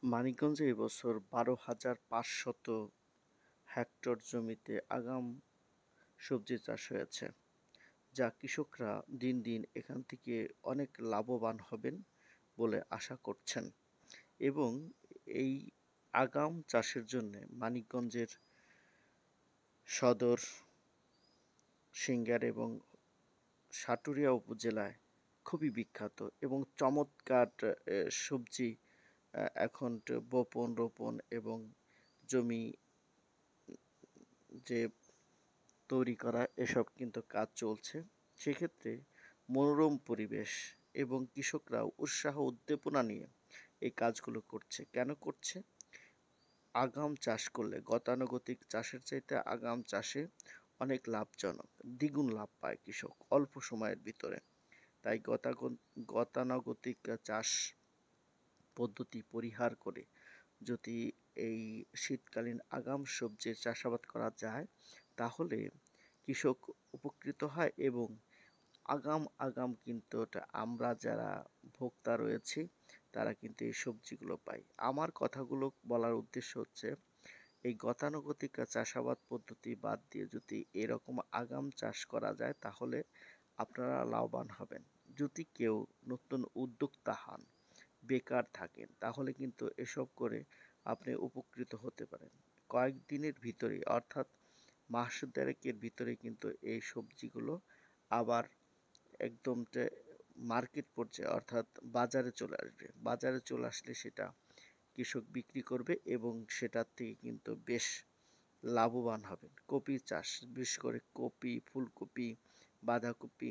মানিকগঞ্জে এবছর ১২,৫০০ হেক্টর জমিতে আগাম সবজি চাষ হয়েছে, যা কৃষকরা দিন দিন এখান থেকে অনেক লাভবান হবেন বলে আশা করছেন। এবং এই আগাম চাষের জন্য মানিকগঞ্জের সদর, সিংড়া এবং সাটুরিয়া উপজেলায় খুবই বিখ্যাত এবং চমৎকার সবজি এখন বপন, রোপণ এবং জমি যে তৈরি করা এসব কিন্তু কাজ চলছে। সেক্ষেত্রে মনোরম পরিবেশ এবং কৃষকরা উৎসাহ উদ্দীপনা নিয়ে এই কাজগুলো করছে। কেন করছে? আগাম চাষ করলে গতানুগতিক চাষের চাইতে আগাম চাষে অনেক লাভজনক, দ্বিগুণ লাভ পায় কৃষক অল্প সময়ের ভিতরে। তাই গতানুগতিক চাষ পদ্ধতি পরিহার করে যদি এই শীতকালীন আগাম সবজির চাষাবাদ করা যায়, তাহলে কৃষক উপকৃত হয় এবং আগাম কিন্তু আমরা যারা ভোক্তা রয়েছি তারা কিন্তু এই সবজিগুলো পাই। আমার কথাগুলো বলার উদ্দেশ্য হচ্ছে, এই গতানুগতিক চাষাবাদ পদ্ধতি বাদ দিয়ে যদি এরকম আগাম চাষ করা যায়, তাহলে আপনারা লাভবান হবেন। যদি কেউ নতুন উদ্যোক্তা হন, বেকার থাকেন, তাহলে কিন্তু এসব করে আপনি উপকৃত হতে পারেন। কয়েকদিনের ভিতরেই, অর্থাৎ মাস দেড়েকের ভিতরে কিন্তু এই সবজিগুলো আবার একদম মার্কেট পর্যায়ে অর্থাৎ বাজারে চলে আসবে। বাজারে চলে আসলে সেটা কৃষক বিক্রি করবে এবং সেটার থেকে কিন্তু বেশ লাভবান হবেন। কপি চাষ, বিশেষ করে কপি, ফুলকপি, বাঁধাকপি,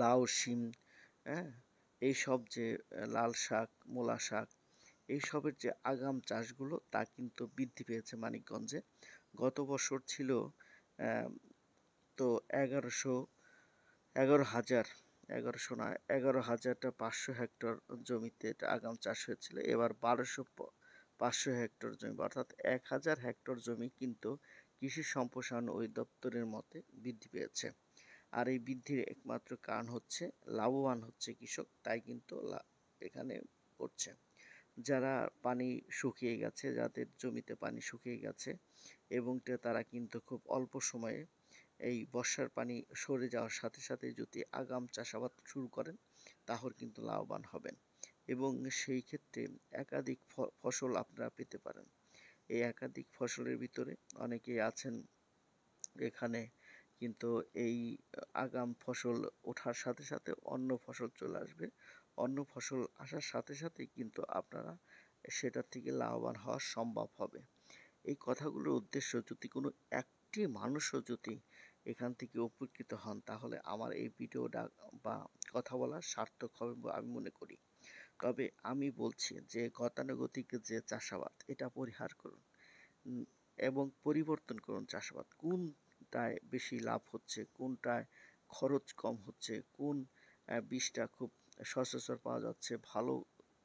লাউ, শিম, হ্যাঁ, এইসব যে লাল শাক, মূলা শাক, এইসবের যে আগাম চাষগুলো তা কিন্তু বৃদ্ধি পেয়েছে মানিকগঞ্জে। গত বছর ছিল আহ, তো ১১,৫০০ হেক্টর জমিতে এটা আগাম চাষ হয়েছিল। এবার ১২,৫০০ হেক্টর জমি, অর্থাৎ ১,০০০ হেক্টর জমি কিন্তু কৃষি সম্প্রসারণ অধিদপ্তরের মতে বৃদ্ধি পেয়েছে। আর এই বৃদ্ধির একমাত্র কারণ হচ্ছে লাভবান হচ্ছে কৃষক, তাই কিন্তু এখানে করছে। যারা পানি শুকিয়ে গেছে, যাদের জমিতে পানি শুকিয়ে গেছে এবং তারা কিন্তু খুব অল্প সময়ে এই বর্ষার পানি সরে যাওয়ার সাথে সাথে যদি আগাম চাষাবাদ শুরু করেন, তাহলে কিন্তু লাভবান হবেন এবং সেই ক্ষেত্রে একাধিক ফসল আপনারা পেতে পারেন। এই একাধিক ফসলের ভিতরে অনেকেই আছেন এখানে কিন্তু এই আগাম ফসল ওঠার সাথে সাথে অন্য ফসল চলে আসবে। অন্য ফসল আসার সাথে সাথেই কিন্তু আপনারা সেটার থেকে লাভবান হওয়া সম্ভব হবে। এই কথাগুলোর উদ্দেশ্য, যদি কোনো একটি মানুষও যদি এখান থেকে উপকৃত হন, তাহলে আমার এই ভিডিওটা বা কথা বলা সার্থক হবে বলে আমি মনে করি। তবে আমি বলছি যে গতানুগতিক যে চাষাবাদ এটা পরিহার করুন এবং পরিবর্তন করুন চাষাবাদ। কোনটায় বেশি লাভ হচ্ছে, কোনটায় খরচ কম হচ্ছে, কোন বীজটা খুব সচরাচর পাওয়া যাচ্ছে, ভালো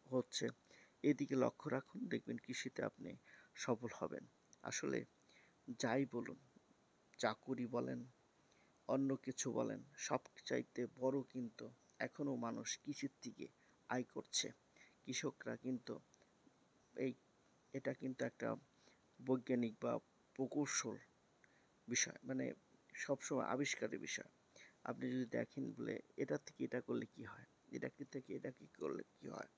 হচ্ছে, এদিকে লক্ষ্য রাখুন, দেখবেন কৃষিতে আপনি সফল হবেন। আসলে যাই বলুন, চাকুরি বলেন, অন্য কিছু বলেন, সব চাইতে বড় কিন্তু এখনো মানুষ কৃষির থেকে আয় করছে। কৃষকরা কিন্তু এই এটা কিন্তু একটা বৈজ্ঞানিক বা প্রকৌশল বিষয়, মানে সবসময় আবিষ্কারের বিষয়। আপনি যদি দেখেন বলে এটা থেকে এটা করলে কি হয়, এটা থেকে এটা কি করলে কি হয়,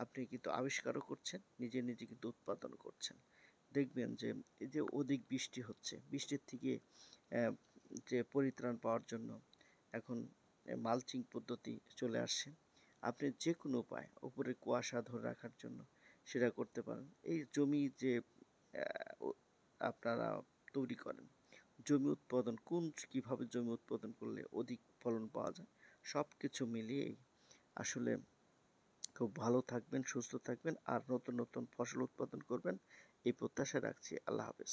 আপনি কিন্তু আবিষ্কারও করছেন, নিজে নিজে কিন্তু উৎপাদন করছেন। দেখবেন যে এই যে অধিক বৃষ্টি হচ্ছে, বৃষ্টির থেকে যে পরিত্রাণ পাওয়ার জন্য এখন মালচিং পদ্ধতি চলে আসছে। আপনি যে কোনো উপায় উপরে কুয়াশা ধরে রাখার জন্য সেটা করতে পারেন। এই জমি যে আপনারা তৈরি করেন, জমি উৎপাদন কিভাবে জমি উৎপাদন করলে অধিক ফলন পাওয়া যায়, সব কিছু মিলিয়েই আসলে খুব ভালো থাকবেন, সুস্থ থাকবেন আর নতুন নতুন ফসল উৎপাদন করবেন, এই প্রত্যাশা রাখছি। আল্লাহ হাফেজ।